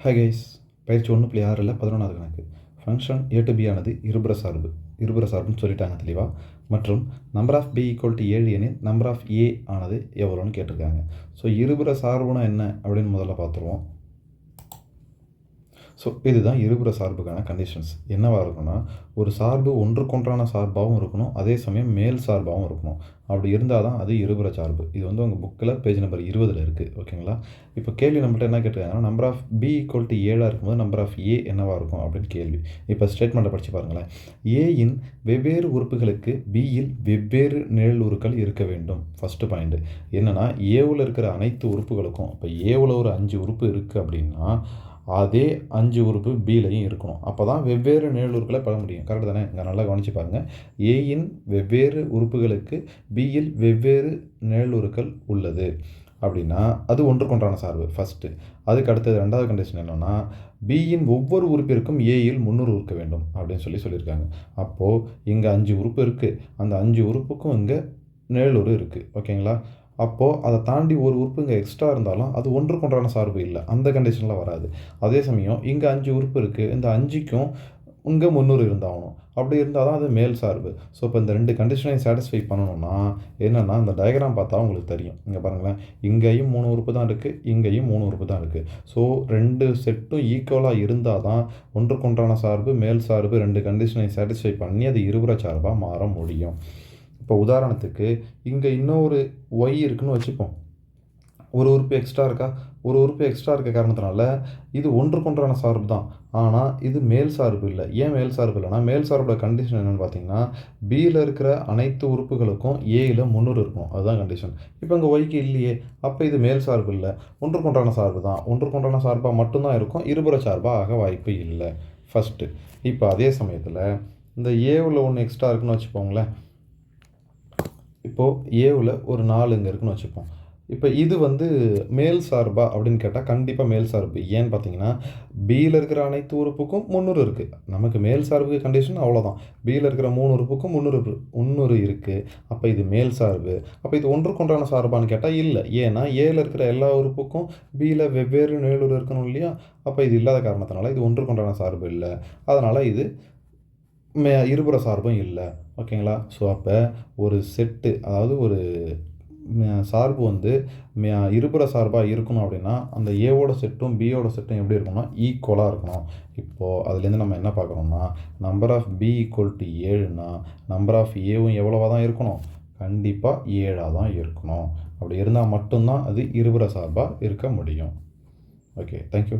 Hi guys, பயிற்சி 1.6ல் 11வது கணக்கு. Function a to b ஆனது இருபுற சார்புன்னு சொல்லிட்டாங்க தெளிவாக. மற்றும் number of b equal to 7 எனில் நம்பர் ஆஃப் a ஆனது எவ்வளோன்னு கேட்டிருக்காங்க. ஸோ இருபுற சார்புனா என்ன அப்படின்னு முதல்ல பார்த்துருவோம். ஸோ இதுதான் இருபுற சார்புக்கான கண்டிஷன்ஸ். என்னவாக இருக்குன்னா, ஒரு சார்பு ஒன்றுக்கொன்றான சார்பாகவும் இருக்கணும், அதே சமயம் மேல் சார்பாகவும் இருக்கணும். அப்படி இருந்தால் தான் அது இருபுற சார்பு. இது வந்து உங்கள் புக்கில் பேஜ் நம்பர் 20ல் இருக்குது. ஓகேங்களா? இப்போ கேள்வி நம்மள்ட்ட என்ன கேட்டிருக்காங்கன்னா, number of b equal to 7 இருக்கும்போது நம்பர் ஆஃப் a என்னவாக இருக்கும் அப்படின்னு கேள்வி. இப்போ ஸ்டேட்மெண்ட்டை படித்து பாருங்களேன். ஏயின் வெவ்வேறு உறுப்புகளுக்கு பியில் வெவ்வேறு நிழலுருக்கள் இருக்க வேண்டும். ஃபஸ்ட்டு பாயிண்ட்டு என்னென்னா, ஏவில் இருக்கிற அனைத்து உறுப்புகளுக்கும், இப்போ ஏவில் ஒரு 5 உறுப்பு இருக்குது அப்படின்னா அதே 5 உறுப்பு பிலையும் இருக்கணும். அப்போ தான் வெவ்வேறு நிழலுருக்களை பெற முடியும். கரெக்டு தானே? இங்கே நல்லா கவனித்து பாருங்கள். ஏயின் வெவ்வேறு உறுப்புகளுக்கு பியில் வெவ்வேறு நிழலுருக்கள் உள்ளது அப்படின்னா அது ஒன்றுக்கொன்றான சார்பு ஃபஸ்ட்டு. அதுக்கு அடுத்தது 2வது கண்டிஷன் என்னென்னா, பியின் ஒவ்வொரு உறுப்பிற்கும் ஏயில் முன்னூறு இருக்க வேண்டும் அப்படின்னு சொல்லியிருக்காங்க. அப்போது இங்கே 5 உறுப்பு இருக்குது, அந்த 5 உறுப்புக்கும் இங்கே நிழலுரு இருக்குது. ஓகேங்களா? அப்போது அதை தாண்டி ஒரு உறுப்பு இங்கே எக்ஸ்ட்ரா இருந்தாலும் அது ஒன்றுக்கொன்றான சார்பு இல்லை, அந்த கண்டிஷனில் வராது. அதே சமயம் இங்கே 5 உறுப்பு இருக்குது, இந்த 5க்கும் இங்கே 300 இருந்தாகணும். அப்படி இருந்தால் தான் அது மேல் சார்பு. ஸோ இப்போ இந்த 2 கண்டிஷனையும் சாட்டிஸ்ஃபை பண்ணணும்னா என்னென்னா, இந்த டயக்ராம் பார்த்தா உங்களுக்கு தெரியும். இங்கே பாருங்களேன், இங்கேயும் 3 உறுப்பு தான் இருக்குது, இங்கேயும் 3 உறுப்பு தான் இருக்குது. ஸோ 2 செட்டும் ஈக்குவலாக இருந்தால் தான் ஒன்றுக்கொன்றான சார்பு, மேல் சார்பு 2 கண்டிஷனையும் சாட்டிஸ்ஃபை பண்ணி அது இருபுற சார்பாக மாற முடியும். இப்போ உதாரணத்துக்கு இங்கே இன்னொரு ஒய் இருக்குன்னு வச்சுப்போம். ஒரு உறுப்பு எக்ஸ்ட்ரா இருக்க காரணத்தினால இது ஒன்றுக்கொன்றான சார்பு தான், ஆனால் இது மேல் சார்பு இல்லை. ஏன் மேல் சார்பு இல்லைனா, மேல் சார்போட கண்டிஷன் என்னென்னு பார்த்தீங்கன்னா, பியில் இருக்கிற அனைத்து உறுப்புகளுக்கும் ஏயில் 300 இருக்கும். அதுதான் கண்டிஷன். இப்போ இங்கே ஒய்க்கு இல்லையே, அப்போ இது மேல் சார்பு இல்லை, ஒன்றுக்கொன்றான சார்பு தான். ஒன்றுக்கொன்றான சார்பாக மட்டும்தான் இருக்கும், இருபுற சார்பாக ஆக வாய்ப்பு இல்லை ஃபஸ்ட்டு. இப்போ அதே சமயத்தில் இந்த ஏவில் ஒன்று எக்ஸ்ட்ரா இருக்குன்னு வச்சுப்போங்களேன். இப்போது ஏவில் ஒரு 4 இங்கே இருக்குன்னு வச்சுப்போம். இப்போ இது வந்து மேல் சார்பா அப்படின்னு கேட்டால் கண்டிப்பாக மேல் சார்பு. ஏன்னு பார்த்தீங்கன்னா, பியில் இருக்கிற அனைத்து உறுப்புக்கும் 300 இருக்குது. நமக்கு மேல் சார்புக்கு கண்டிஷன் அவ்வளோதான். பியில் இருக்கிற 3 உறுப்புக்கும் 300 இருக்குது. அப்போ இது மேல் சார்பு. அப்போ இது ஒன்றுக்கொன்றான சார்பான்னு கேட்டால் இல்லை. ஏன்னா ஏல இருக்கிற எல்லா உறுப்புக்கும் பியில் வெவ்வேறு நிழலுரு இருக்கணும் இல்லையா? அப்போ இது இல்லாத காரணத்தினால இது ஒன்றுக்கொன்றான சார்பு இல்லை. அதனால் இது இருபுற சார்பும் இல்லை. ஓகேங்களா? ஸோ அப்போ ஒரு செட்டு, அதாவது ஒரு சார்பு வந்து இருபுற சார்பாக இருக்கணும் அப்படின்னா அந்த ஏவோட செட்டும் பியோட செட்டும் எப்படி இருக்கணும்னா ஈக்குவலாக இருக்கணும். இப்போது அதுலேருந்து நம்ம என்ன பார்க்குறோம்னா, number of b equal to 7னா நம்பர் ஆஃப் ஏவும் எவ்வளோவா தான் இருக்கணும்? கண்டிப்பாக 7ஆக தான் இருக்கணும். அப்படி இருந்தால் மட்டும்தான் அது இருபுற சார்பாக இருக்க முடியும். Okay, thank you.